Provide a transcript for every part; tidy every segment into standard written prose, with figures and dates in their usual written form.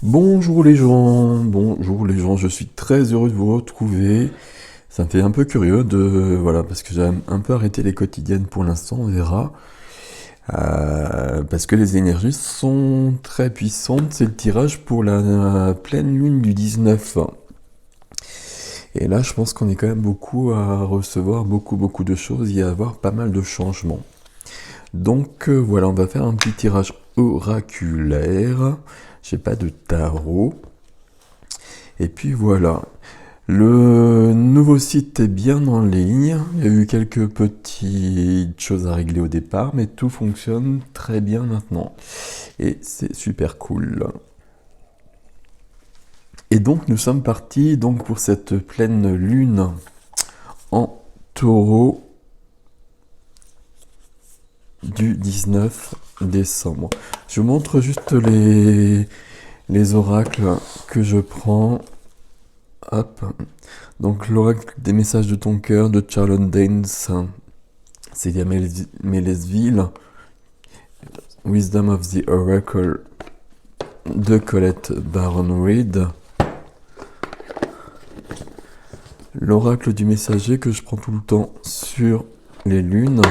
Bonjour les gens, je suis très heureux de vous retrouver. Ça me fait un peu curieux voilà, parce que j'ai un peu arrêté les quotidiennes pour l'instant, on verra. Parce que les énergies sont très puissantes, c'est le tirage pour la pleine lune du 19. Et là, je pense qu'on est quand même beaucoup à recevoir beaucoup de choses, il y a à avoir pas mal de changements. Donc voilà, on va faire un petit tirage oraculaire. J'ai pas de tarot. Et puis voilà. Le nouveau site est bien en ligne. Il y a eu quelques petites choses à régler au départ, mais tout fonctionne très bien maintenant. Et c'est super cool. Et donc nous sommes partis donc pour cette pleine lune en taureau du 19 décembre. Je vous montre juste les oracles que je prends. Hop. Donc l'oracle des messages de ton cœur de Charlotte Danes, Célia Mélesville. Wisdom of the Oracle de Colette Baron Reed. L'oracle du messager que je prends tout le temps sur les lunes.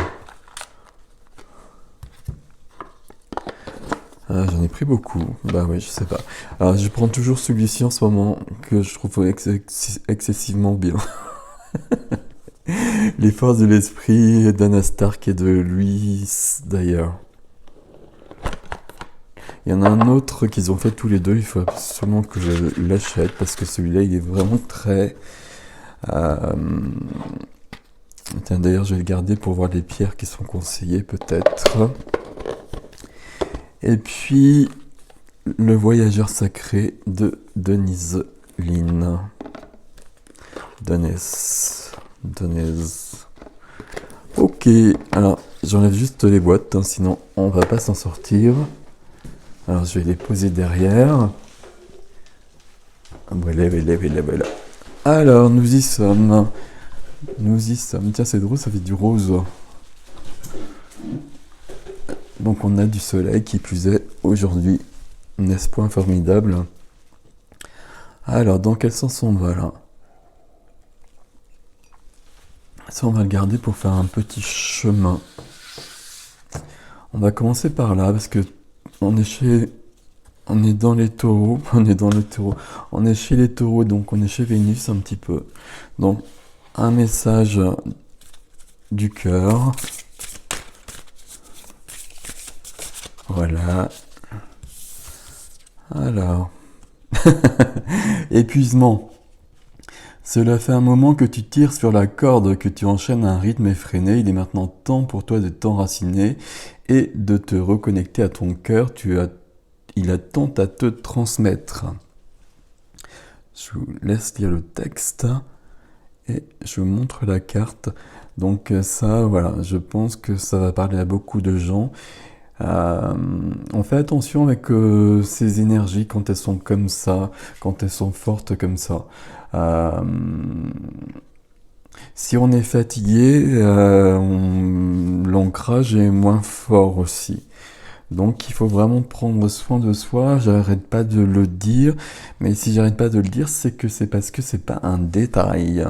Ah, j'en ai pris beaucoup. Bah oui, je sais pas. Alors, je prends toujours celui-ci en ce moment que je trouve excessivement bien. Les forces de l'esprit d'Anna Stark et de Louis d'ailleurs. Il y en a un autre qu'ils ont fait tous les deux, il faut absolument que je l'achète parce que celui-là il est vraiment très... Tiens, d'ailleurs je vais le garder pour voir les pierres qui sont conseillées peut-être. Et puis le voyageur sacré de Denise Lynn. Denise. Ok, alors j'enlève juste les boîtes, sinon on va pas s'en sortir. Alors je vais les poser derrière. Voilà. Alors nous y sommes. Tiens, c'est drôle, ça fait du rose. Donc on a du soleil qui plus est aujourd'hui. N'est-ce point formidable? Alors dans quel sens on va là? Ça on va le garder pour faire un petit chemin. On va commencer par là parce que on est dans les taureaux, on est chez les taureaux, donc on est chez Vénus un petit peu. Donc un message du cœur. Voilà. Alors. Épuisement. Cela fait un moment que tu tires sur la corde, que tu enchaînes un rythme effréné. Il est maintenant temps pour toi de t'enraciner et de te reconnecter à ton cœur. Il a tant à te transmettre. Je vous laisse lire le texte et je vous montre la carte. Donc ça, voilà, je pense que ça va parler à beaucoup de gens. On fait attention avec ces énergies quand elles sont comme ça, quand elles sont fortes comme ça. Si on est fatigué, l'ancrage est moins fort aussi. Donc il faut vraiment prendre soin de soi. J'arrête pas de le dire, mais si j'arrête pas de le dire, c'est que c'est parce que c'est pas un détail.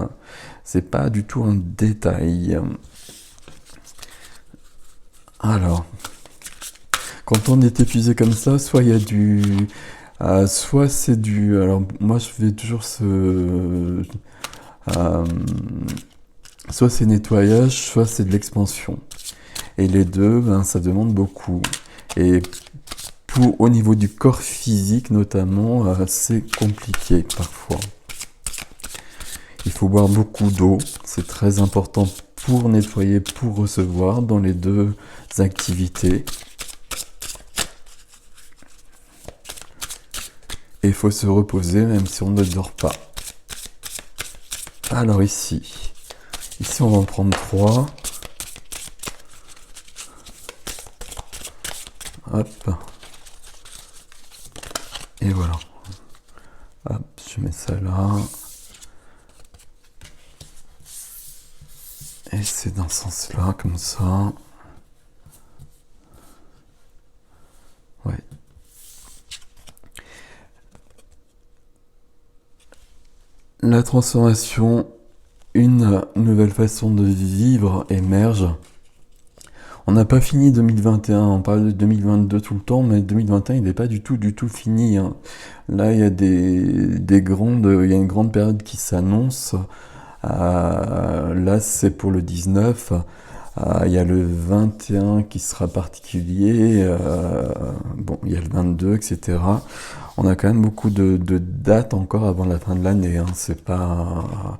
C'est pas du tout un détail. Alors, quand on est épuisé comme ça, soit il y a soit c'est du... Alors moi je fais toujours soit c'est nettoyage, soit c'est de l'expansion. Et les deux, ça demande beaucoup. Et au niveau du corps physique notamment, c'est compliqué parfois. Il faut boire beaucoup d'eau, c'est très important pour nettoyer, pour recevoir dans les deux activités. Et il faut se reposer même si on ne dort pas. Alors ici on va en prendre 3. Hop. Et voilà. Hop, je mets ça là. Et c'est dans ce sens-là, comme ça. Ouais. La transformation, une nouvelle façon de vivre émerge. On n'a pas fini 2021, on parle de 2022 tout le temps, mais 2021 il n'est pas du tout fini, hein. Là il y a il y a une grande période qui s'annonce. Là c'est pour le 19. Il y a le 21 qui sera particulier. Bon, il y a le 22, etc. On a quand même beaucoup de dates encore avant la fin de l'année, hein. C'est pas.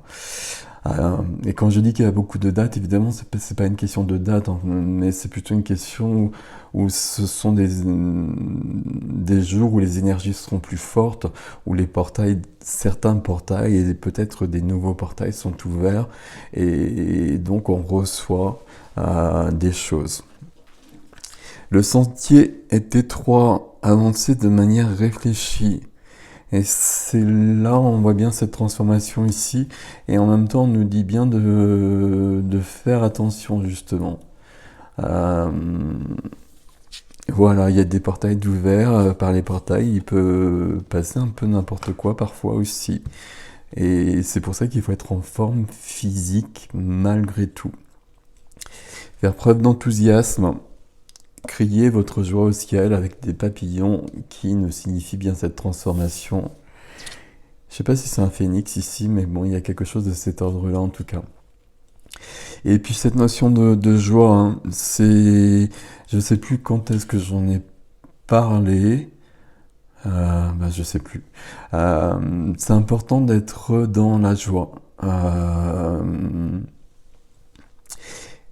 Et quand je dis qu'il y a beaucoup de dates, évidemment, c'est pas une question de date, hein, mais c'est plutôt une question où ce sont des jours où les énergies seront plus fortes, où certains portails et peut-être des nouveaux portails sont ouverts, et donc on reçoit des choses. Le sentier est étroit, avancé de manière réfléchie. Et c'est là, on voit bien cette transformation ici, et en même temps, on nous dit bien de faire attention, justement. Euh, voilà, il y a des portails d'ouverts. Par les portails, il peut passer un peu n'importe quoi parfois aussi. Et c'est pour ça qu'il faut être en forme physique malgré tout. Faire preuve d'enthousiasme. Criez votre joie au ciel avec des papillons qui nous signifient bien cette transformation. Je sais pas si c'est un phénix ici, mais bon, il y a quelque chose de cet ordre-là en tout cas. Et puis cette notion de joie, hein, je sais plus quand est-ce que j'en ai parlé. Je sais plus. C'est important d'être dans la joie.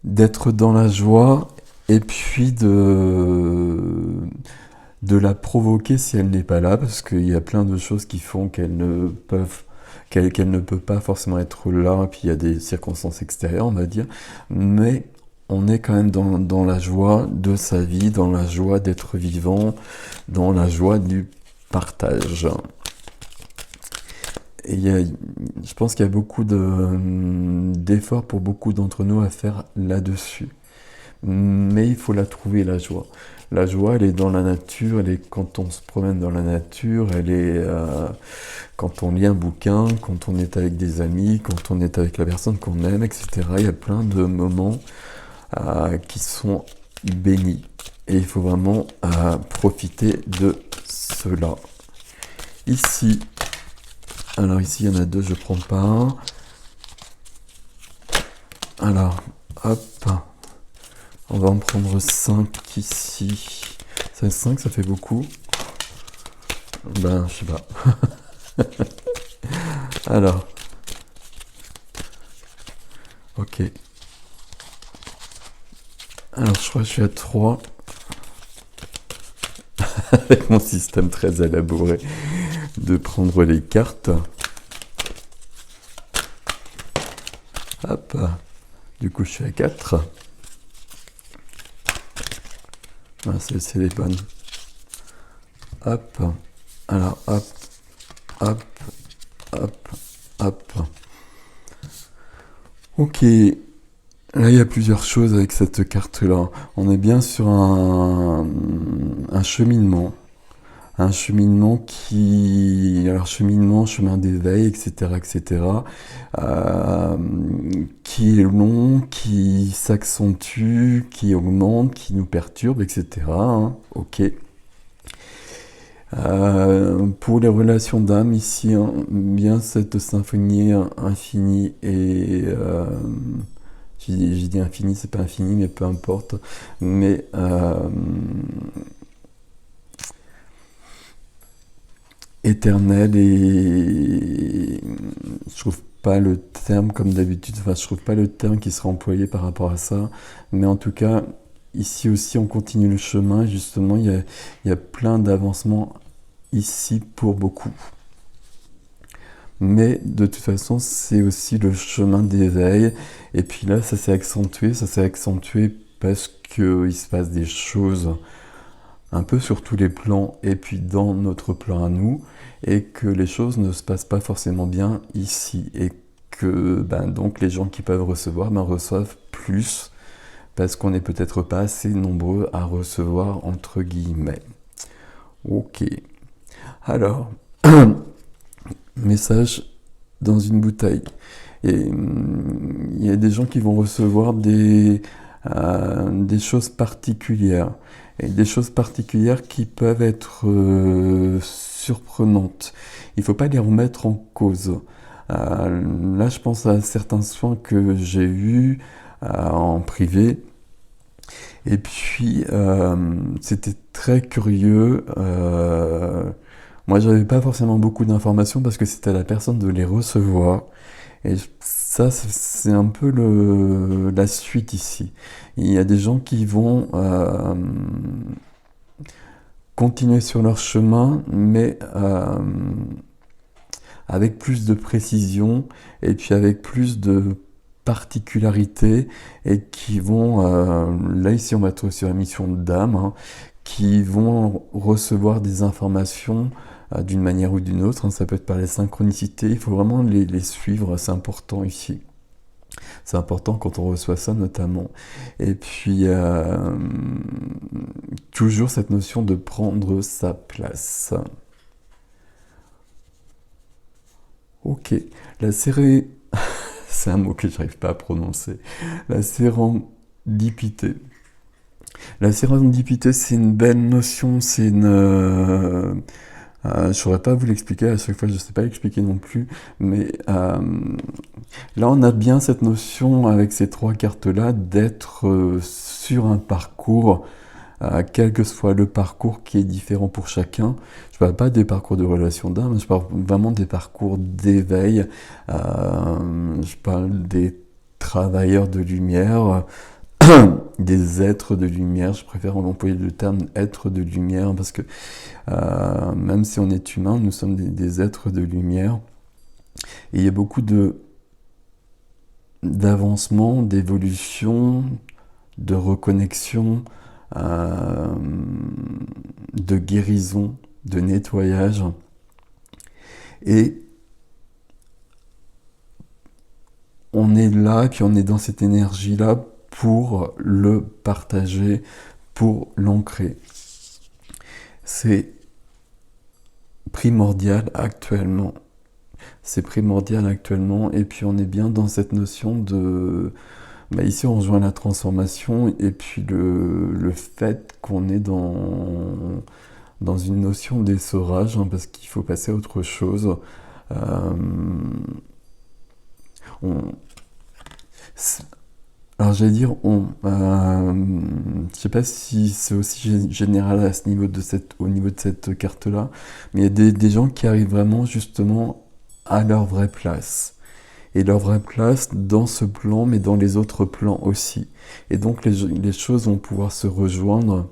D'être dans la joie et puis de la provoquer si elle n'est pas là, parce qu'il y a plein de choses qui font qu'elle ne peut pas forcément être là, puis il y a des circonstances extérieures, on va dire, mais on est quand même dans la joie de sa vie, dans la joie d'être vivant, dans la joie du partage. Et je pense qu'il y a beaucoup d'efforts pour beaucoup d'entre nous à faire là-dessus. Mais il faut la trouver, la joie. La joie, elle est dans la nature, elle est quand on se promène dans la nature, elle est quand on lit un bouquin, quand on est avec des amis, quand on est avec la personne qu'on aime, etc. Il y a plein de moments qui sont bénis. Et il faut vraiment profiter de cela. Ici, alors ici il y en a deux, je prends pas un. Alors, hop. On va en prendre 5 ici. Ça, 5, ça fait beaucoup. Ben, je sais pas. Alors. Ok. Alors, je crois que je suis à 3. Avec mon système très élaboré de prendre les cartes. Hop. Du coup, je suis à 4. Ah, c'est les bonnes. Hop. Alors, hop. Hop. Hop. Hop. Ok. Là, il y a plusieurs choses avec cette carte-là. On est bien sur un cheminement. Un cheminement chemin d'éveil, etc., etc., qui est long, qui s'accentue, qui augmente, qui nous perturbe, etc., hein. Ok. Pour les relations d'âme, ici, hein, bien cette symphonie infinie et j'ai dit infini, c'est pas infini, mais peu importe. Mais éternel, et je trouve pas le terme comme d'habitude, enfin je trouve pas le terme qui sera employé par rapport à ça, mais en tout cas ici aussi on continue le chemin, justement il y a plein d'avancements ici pour beaucoup, mais de toute façon c'est aussi le chemin d'éveil, et puis là ça s'est accentué parce qu'il se passe des choses un peu sur tous les plans, et puis dans notre plan à nous, et que les choses ne se passent pas forcément bien ici, et que donc les gens qui peuvent recevoir reçoivent plus, parce qu'on n'est peut-être pas assez nombreux à recevoir, entre guillemets. Ok. Alors, message dans une bouteille. Et il y a des gens qui vont recevoir des choses particulières. Et des choses particulières qui peuvent être surprenantes. Il ne faut pas les remettre en cause. Là, je pense à certains soins que j'ai eus en privé. Et puis, c'était très curieux. Moi, j'avais pas forcément beaucoup d'informations parce que c'était à la personne de les recevoir. Et ça, c'est un peu la suite ici. Il y a des gens qui vont continuer sur leur chemin, mais avec plus de précision et puis avec plus de particularité et qui vont, là ici on va être sur la mission d'âme, hein, qui vont recevoir des informations d'une manière ou d'une autre, hein, ça peut être par les synchronicités, il faut vraiment les suivre, c'est important ici. C'est important quand on reçoit ça notamment. Et puis, toujours cette notion de prendre sa place. Ok, la séré... c'est un mot que j'arrive pas à prononcer. La sérendipité. La sérendipité, c'est une belle notion, c'est une... je saurais pas vous l'expliquer, à chaque fois je sais pas l'expliquer non plus, mais là on a bien cette notion avec ces trois cartes-là d'être sur un parcours, quel que soit le parcours qui est différent pour chacun. Je parle pas des parcours de relation d'âme, je parle vraiment des parcours d'éveil, je parle des travailleurs de lumière, des êtres de lumière, je préfère employer le terme être de lumière parce que même si on est humain, nous sommes des êtres de lumière et il y a beaucoup d'avancement, d'évolution, de reconnexion, de guérison, de nettoyage et on est là, puis on est dans cette énergie-là pour le partager, pour l'ancrer. C'est primordial actuellement. C'est primordial actuellement, et puis on est bien dans cette notion de... Bah ici on rejoint la transformation, et puis le fait qu'on est dans une notion d'essorage, hein, parce qu'il faut passer à autre chose. Alors j'allais dire je sais pas si c'est aussi général à ce niveau au niveau de cette carte-là, mais il y a des gens qui arrivent vraiment justement à leur vraie place. Et leur vraie place dans ce plan, mais dans les autres plans aussi. Et donc les choses vont pouvoir se rejoindre.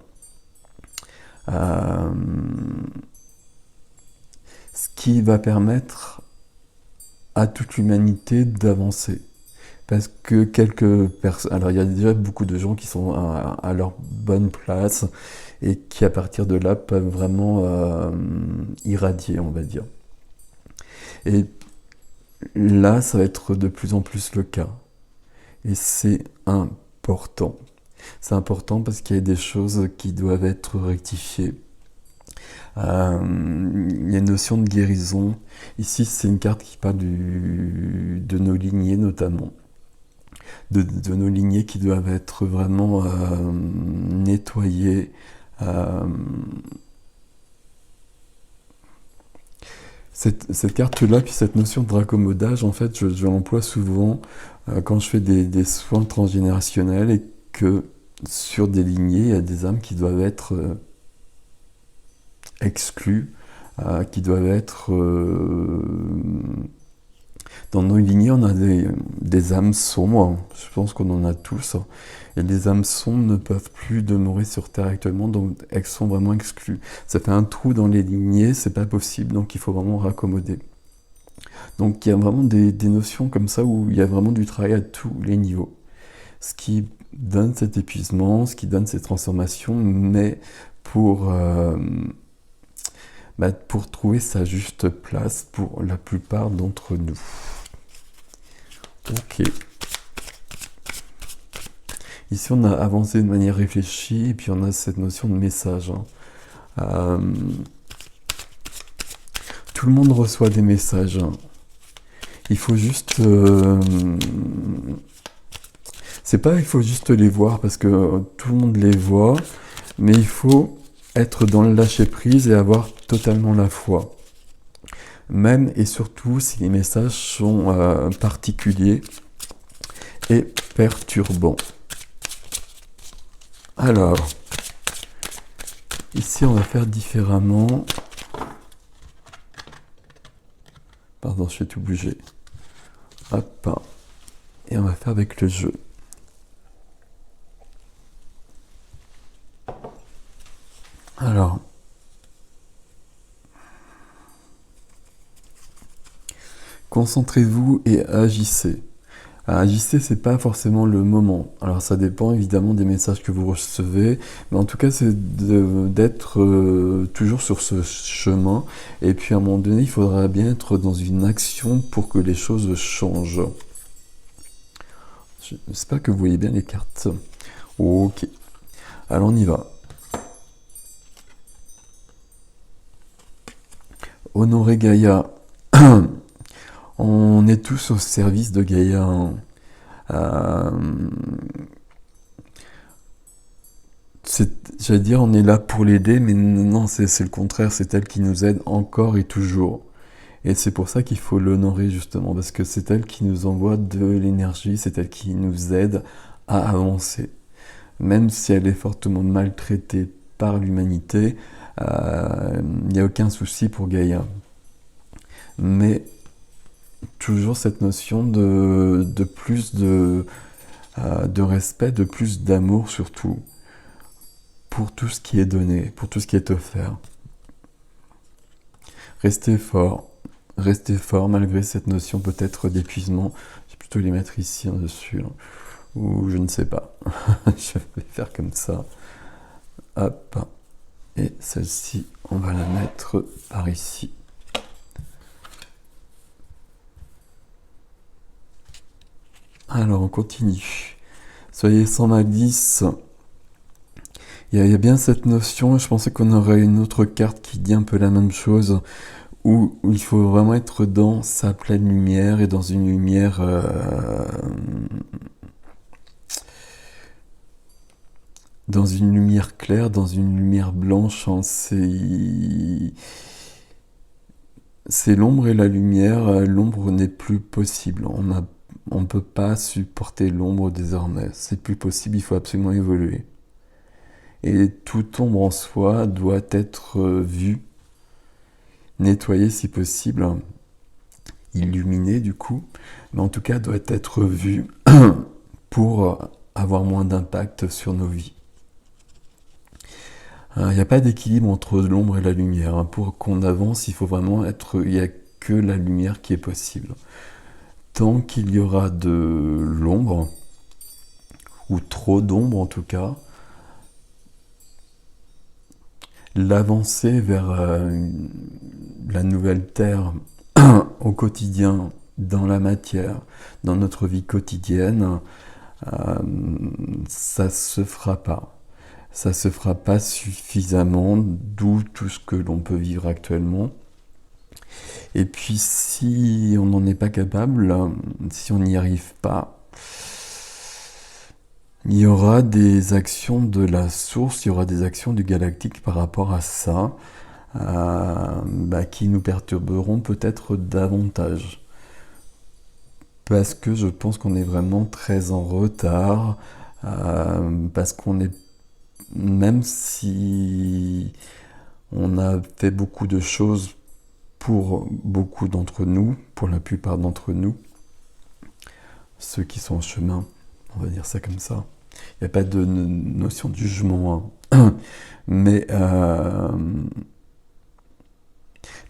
Ce qui va permettre à toute l'humanité d'avancer. Parce que quelques personnes... Alors il y a déjà beaucoup de gens qui sont à leur bonne place et qui à partir de là peuvent vraiment irradier, on va dire. Et là, ça va être de plus en plus le cas. Et c'est important. C'est important parce qu'il y a des choses qui doivent être rectifiées. Il y a une notion de guérison. Ici, c'est une carte qui parle de nos lignées notamment. De nos lignées qui doivent être vraiment nettoyées. Cette carte-là, puis cette notion de raccommodage, en fait, je l'emploie souvent quand je fais des soins transgénérationnels et que sur des lignées, il y a des âmes qui doivent être exclues, qui doivent être... Dans nos lignées, on a des âmes sombres, je pense qu'on en a tous, et les âmes sombres ne peuvent plus demeurer sur Terre actuellement, donc elles sont vraiment exclues. Ça fait un trou dans les lignées, c'est pas possible, donc il faut vraiment raccommoder. Donc il y a vraiment des notions comme ça où il y a vraiment du travail à tous les niveaux. Ce qui donne cet épuisement, ce qui donne ces transformations, mais pour trouver sa juste place pour la plupart d'entre nous. Ok. Ici, on a avancé de manière réfléchie, et puis on a cette notion de message. Tout le monde reçoit des messages. Il faut juste... c'est pas il faut juste les voir parce que tout le monde les voit, mais il faut être dans le lâcher-prise et avoir totalement la foi. Même et surtout si les messages sont particuliers et perturbants. Alors, ici on va faire différemment. Pardon, je vais tout bouger. Hop. Et on va faire avec le jeu. Alors, concentrez-vous et agissez. Agissez, c'est pas forcément le moment. Alors ça dépend évidemment des messages que vous recevez, mais en tout cas c'est d'être toujours sur ce chemin. Et puis à un moment donné, il faudra bien être dans une action pour que les choses changent. J'espère que vous voyez bien les cartes. Ok. Alors on y va. Honorer Gaïa. On est tous au service de Gaïa. J'allais dire, on est là pour l'aider, mais non, c'est le contraire, c'est elle qui nous aide encore et toujours. Et c'est pour ça qu'il faut l'honorer justement, parce que c'est elle qui nous envoie de l'énergie, c'est elle qui nous aide à avancer. Même si elle est fortement maltraitée par l'humanité, il n'y a aucun souci pour Gaïa. Mais toujours cette notion de plus de respect, de plus d'amour surtout, pour tout ce qui est donné, pour tout ce qui est offert. Restez fort malgré cette notion peut-être d'épuisement. Je vais plutôt les mettre ici en dessus, là. Ou je ne sais pas. Je vais faire comme ça. Hop. Et celle-ci, on va la mettre par ici. Alors, on continue. Soyez sans malice. Il y a bien cette notion, je pensais qu'on aurait une autre carte qui dit un peu la même chose, où il faut vraiment être dans sa pleine lumière et dans une lumière claire, dans une lumière blanche. Hein. C'est l'ombre et la lumière. L'ombre n'est plus possible. On ne peut pas supporter l'ombre désormais. C'est plus possible, il faut absolument évoluer. Et toute ombre en soi doit être vue, nettoyée si possible, illuminée du coup, mais en tout cas doit être vue pour avoir moins d'impact sur nos vies. Il n'y a pas d'équilibre entre l'ombre et la lumière. Pour qu'on avance, il faut vraiment il n'y a que la lumière qui est possible. Tant qu'il y aura de l'ombre, ou trop d'ombre en tout cas, l'avancée vers la nouvelle terre au quotidien, dans la matière, dans notre vie quotidienne, ça se fera pas. Ça se fera pas suffisamment, d'où tout ce que l'on peut vivre actuellement. Et puis si on n'en est pas capable, si on n'y arrive pas, il y aura des actions de la source, il y aura des actions du galactique par rapport à ça, qui nous perturberont peut-être davantage. Parce que je pense qu'on est vraiment très en retard, parce qu'on est, même si on a fait beaucoup de choses pour beaucoup d'entre nous, pour la plupart d'entre nous, ceux qui sont en chemin, on va dire ça comme ça. Il n'y a pas de notion de jugement, hein. Mais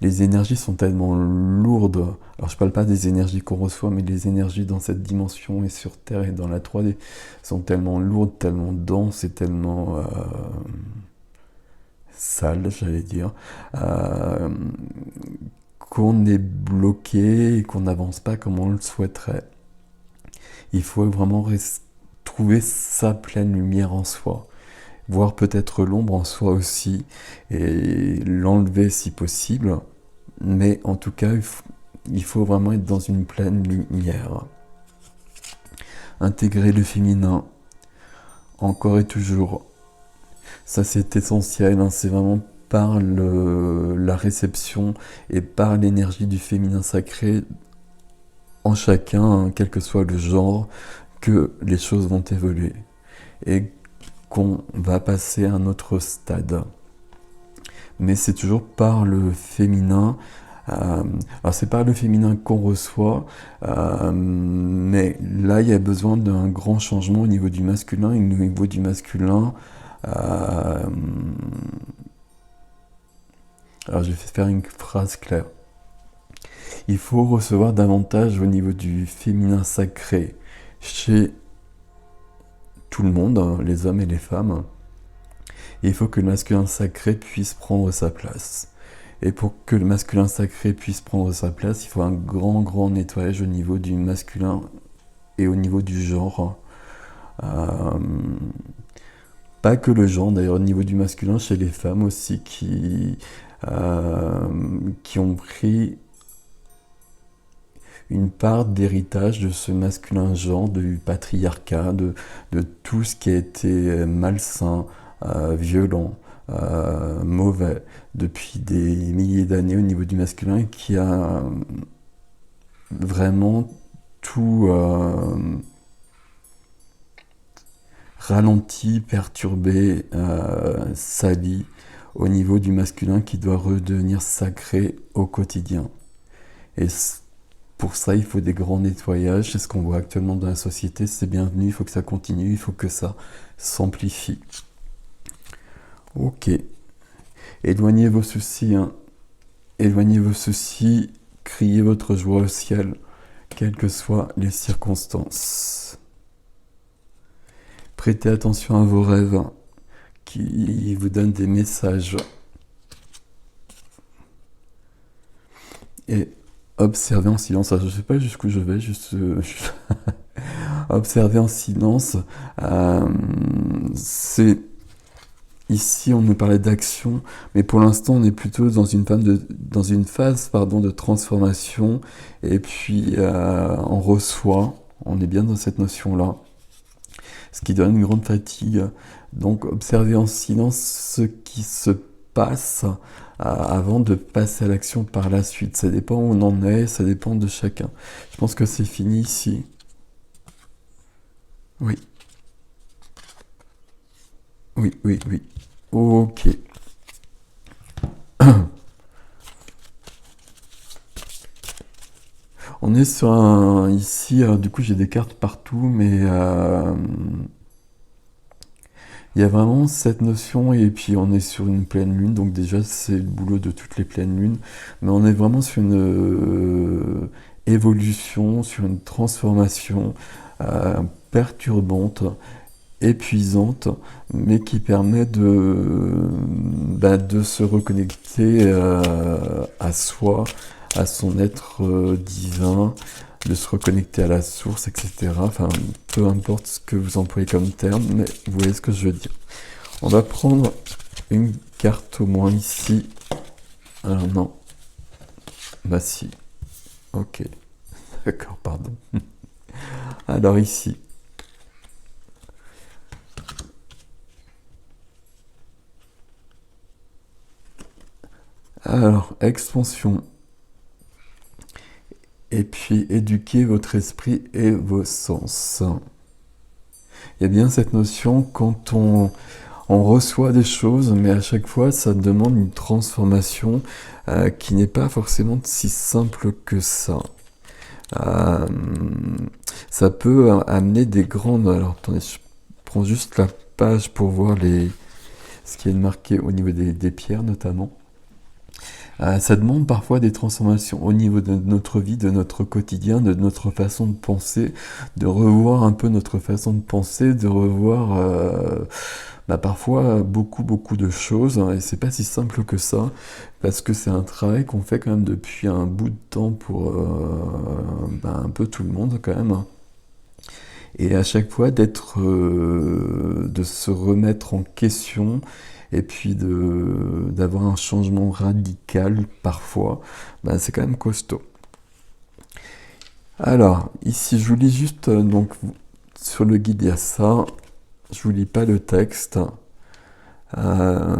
les énergies sont tellement lourdes. Alors je ne parle pas des énergies qu'on reçoit, mais les énergies dans cette dimension et sur Terre et dans la 3D sont tellement lourdes, tellement denses et tellement sales, j'allais dire, qu'on est bloqué et qu'on n'avance pas comme on le souhaiterait. Il faut vraiment trouver sa pleine lumière en soi, voir peut-être l'ombre en soi aussi, et l'enlever si possible, mais en tout cas, il faut vraiment être dans une pleine lumière. Intégrer le féminin, encore et toujours. Ça c'est essentiel, hein, c'est vraiment par la réception et par l'énergie du féminin sacré en chacun, hein, quel que soit le genre, que les choses vont évoluer et qu'on va passer à un autre stade. Mais c'est toujours par le féminin. Alors c'est par le féminin qu'on reçoit, mais là il y a besoin d'un grand changement au niveau du masculin. Et au niveau du masculin, alors je vais faire une phrase claire. Il faut recevoir davantage au niveau du féminin sacré chez tout le monde, hein, les hommes et les femmes. Et il faut que le masculin sacré puisse prendre sa place. Et pour que le masculin sacré puisse prendre sa place, il faut un grand nettoyage au niveau du masculin et au niveau du genre. Pas que le genre, d'ailleurs, au niveau du masculin, chez les femmes aussi, qui ont pris une part d'héritage de ce masculin genre, du patriarcat, de tout ce qui a été malsain, violent, mauvais depuis des milliers d'années au niveau du masculin et qui a vraiment tout ralenti, perturbé, sali au niveau du masculin qui doit redevenir sacré au quotidien. Et pour ça, il faut des grands nettoyages. C'est ce qu'on voit actuellement dans la société. C'est bienvenu, il faut que ça continue, il faut que ça s'amplifie. Ok. Éloignez vos soucis, hein. Éloignez vos soucis, criez votre joie au ciel, quelles que soient les circonstances. Prêtez attention à vos rêves qui vous donnent des messages. Et observez en silence. Alors, je ne sais pas jusqu'où je vais, juste observez en silence. C'est ici, on nous parlait d'action, mais pour l'instant, on est plutôt dans une phase de transformation. Et puis, on reçoit. On est bien dans cette notion-là. Ce qui donne une grande fatigue. Donc, observez en silence ce qui se passe avant de passer à l'action par la suite. Ça dépend où on en est, ça dépend de chacun. Je pense que c'est fini ici. Oui. Oui. Ok. On est sur un... Ici, du coup, j'ai des cartes partout, mais... il y a vraiment cette notion, et puis on est sur une pleine lune, donc déjà c'est le boulot de toutes les pleines lunes, mais on est vraiment sur une évolution, sur une transformation perturbante, épuisante, mais qui permet de se reconnecter à soi, à son être divin, de se reconnecter à la source, etc. Enfin, peu importe ce que vous employez comme terme, mais vous voyez ce que je veux dire. On va prendre une carte au moins ici. Alors non. Bah si. Ok. D'accord, pardon. Alors ici. Alors, expansion. Et puis, éduquer votre esprit et vos sens. Il y a bien cette notion quand on reçoit des choses, mais à chaque fois, ça demande une transformation qui n'est pas forcément si simple que ça. Ça peut amener des grandes... Alors, attendez, je prends juste la page pour voir ce qui est marqué au niveau des pierres, notamment. Ça demande parfois des transformations au niveau de notre vie, de notre quotidien, de notre façon de penser, de revoir un peu notre façon de penser, de revoir parfois beaucoup de choses, hein, et c'est pas si simple que ça, parce que c'est un travail qu'on fait quand même depuis un bout de temps pour un peu tout le monde quand même. Et à chaque fois de se remettre en question, et puis d'avoir un changement radical parfois, c'est quand même costaud. Alors, ici, je vous lis juste, donc, sur le guide, il y a ça. Je vous lis pas le texte. Bah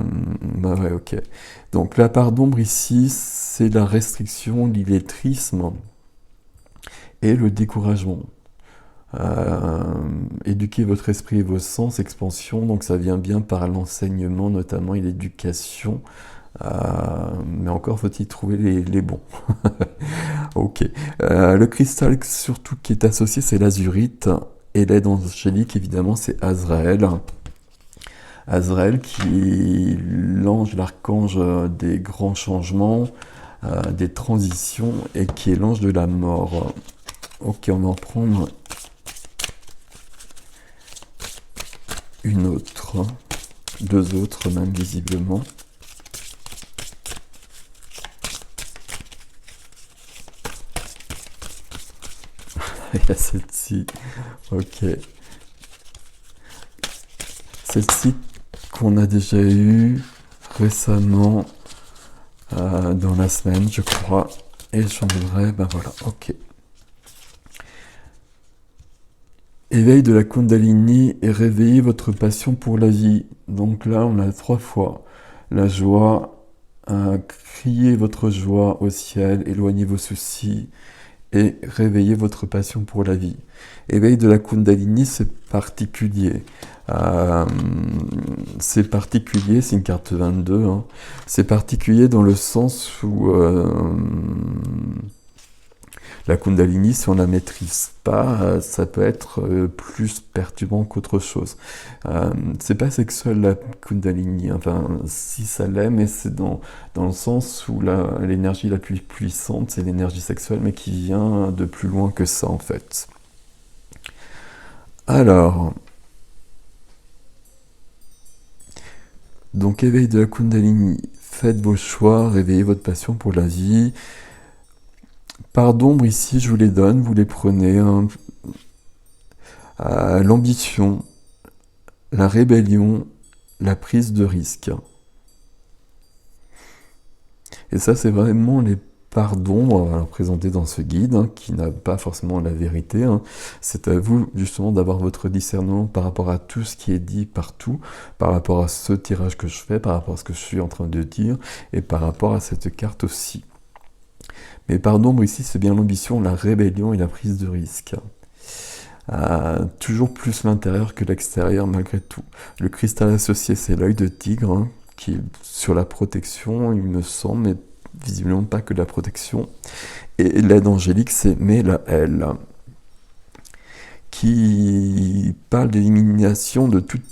ouais, ok. Donc, la part d'ombre ici, c'est la restriction, l'illettrisme et le découragement. Euh, Éduquer votre esprit et vos sens, expansion, donc ça vient bien par l'enseignement notamment et l'éducation. Mais encore faut-il trouver les bons. Ok. Le cristal surtout qui est associé, c'est l'azurite. Et l'aide angélique, évidemment, c'est Azraël. Azraël qui est l'ange, l'archange des grands changements, des transitions, et qui est l'ange de la mort. Ok, on va en prendre une autre. Deux autres même, visiblement. Il y a celle-ci. Ok. Celle-ci qu'on a déjà eue récemment dans la semaine, je crois. Et j'en voudrais, ben voilà, ok. Éveil de la Kundalini et réveillez votre passion pour la vie. Donc là, on a 3 fois. La joie, criez votre joie au ciel, éloignez vos soucis et réveillez votre passion pour la vie. Éveil de la Kundalini, c'est particulier. Euh, c'est particulier, c'est une carte 22. Hein. C'est particulier dans le sens où la Kundalini, si on la maîtrise pas, ça peut être plus perturbant qu'autre chose. C'est pas sexuel la Kundalini, enfin si ça l'est, mais c'est dans le sens où l'énergie la plus puissante, c'est l'énergie sexuelle, mais qui vient de plus loin que ça en fait. Alors, donc éveil de la Kundalini, faites vos choix, réveillez votre passion pour la vie. Part d'ombre ici, je vous les donne, vous les prenez. Hein. L'ambition, la rébellion, la prise de risque. Et ça, c'est vraiment les parts d'ombre présentées dans ce guide, hein, qui n'a pas forcément la vérité. Hein. C'est à vous, justement, d'avoir votre discernement par rapport à tout ce qui est dit partout, par rapport à ce tirage que je fais, par rapport à ce que je suis en train de dire, et par rapport à cette carte aussi. Mais par d'ombre ici, c'est bien l'ambition, la rébellion et la prise de risque. Toujours plus l'intérieur que l'extérieur malgré tout. Le cristal associé, c'est l'œil de tigre, hein, qui est sur la protection, il me semble, mais visiblement pas que la protection. Et l'aide angélique, c'est Mélaël, qui parle d'élimination de toute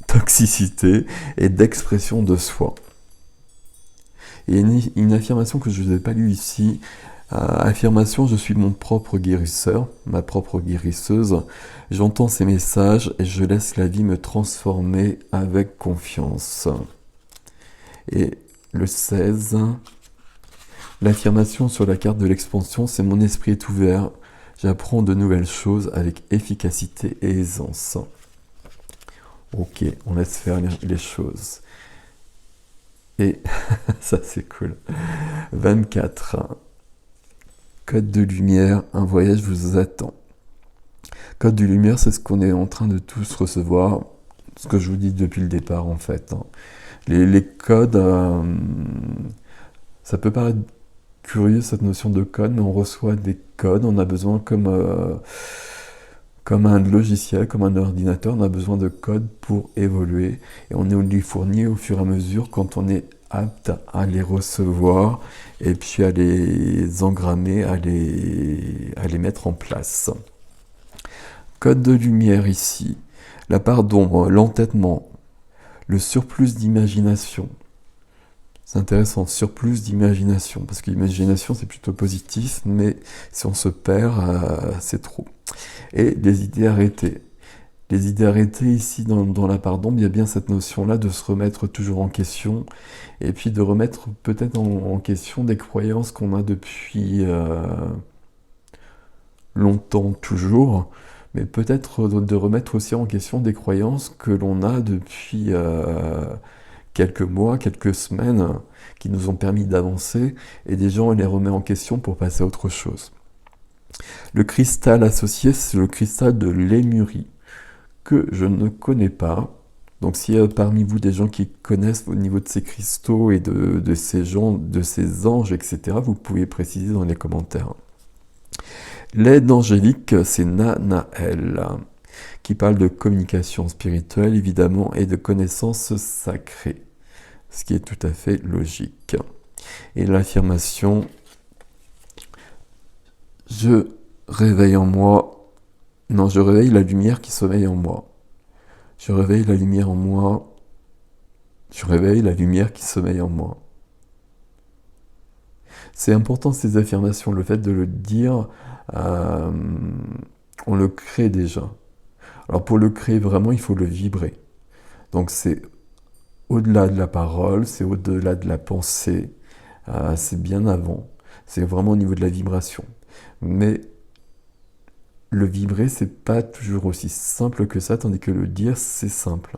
toxicité et d'expression de soi. Et une affirmation que je ne vous ai pas lue ici, affirmation, je suis mon propre guérisseur, ma propre guérisseuse. J'entends ces messages et je laisse la vie me transformer avec confiance. Et le 16, l'affirmation sur la carte de l'expansion, c'est mon esprit est ouvert. J'apprends de nouvelles choses avec efficacité et aisance. Ok, on laisse faire les choses. Et ça c'est cool. 24. Code de lumière, un voyage vous attend. Code de lumière, c'est ce qu'on est en train de tous recevoir, ce que je vous dis depuis le départ en fait. Hein. Les codes, ça peut paraître curieux cette notion de code, mais on reçoit des codes, on a besoin comme un logiciel, comme un ordinateur, on a besoin de codes pour évoluer et on est lui fournit au fur et à mesure quand on est apte à les recevoir et puis à les engrammer, à les mettre en place. Code de lumière ici, la part d'ombre, l'entêtement, le surplus d'imagination. C'est intéressant, surplus d'imagination, parce que l'imagination c'est plutôt positif, mais si on se perd, c'est trop. Et les idées arrêtées. Les idées arrêtées ici dans la part d'ombre, il y a bien cette notion-là de se remettre toujours en question, et puis de remettre peut-être en question des croyances qu'on a depuis longtemps toujours, mais peut-être de remettre aussi en question des croyances que l'on a depuis quelques mois, quelques semaines, qui nous ont permis d'avancer, et déjà on les remet en question pour passer à autre chose. Le cristal associé, c'est le cristal de Lémurie, que je ne connais pas. Donc s'il y a parmi vous des gens qui connaissent au niveau de ces cristaux et de ces gens, de ces anges, etc., vous pouvez préciser dans les commentaires. L'aide angélique, c'est Nanaël, qui parle de communication spirituelle, évidemment, et de connaissances sacrées, ce qui est tout à fait logique. Et l'affirmation, je réveille en moi, non, je réveille la lumière qui sommeille en moi. Je réveille la lumière en moi, je réveille la lumière qui sommeille en moi. C'est important ces affirmations, le fait de le dire, on le crée déjà. Alors pour le créer vraiment, il faut le vibrer. Donc c'est au-delà de la parole, c'est au-delà de la pensée, c'est bien avant. C'est vraiment au niveau de la vibration. Mais le vibrer, c'est pas toujours aussi simple que ça, tandis que le dire, c'est simple.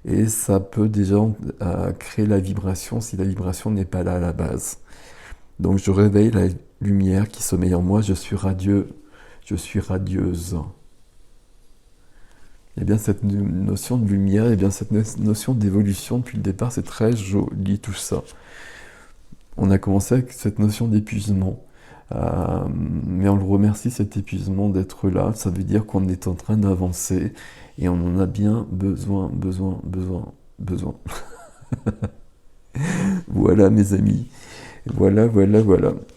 Et ça peut déjà créer la vibration si la vibration n'est pas là à la base. Donc je réveille la lumière qui sommeille en moi, je suis radieux, je suis radieuse. Et bien cette notion de lumière, et bien cette notion d'évolution depuis le départ, c'est très joli tout ça. On a commencé avec cette notion d'épuisement, mais on le remercie cet épuisement d'être là, ça veut dire qu'on est en train d'avancer, et on en a bien besoin. Voilà mes amis. Voilà.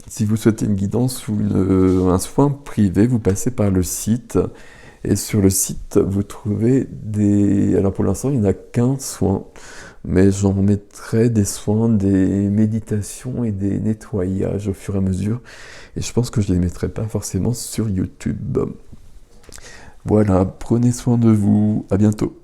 Si vous souhaitez une guidance ou un soin privé, vous passez par le site. Et sur le site, vous trouvez des... Alors pour l'instant, il n'y en a qu'un soin. Mais j'en mettrai des soins, des méditations et des nettoyages au fur et à mesure. Et je pense que je ne les mettrai pas forcément sur YouTube. Voilà, prenez soin de vous. À bientôt.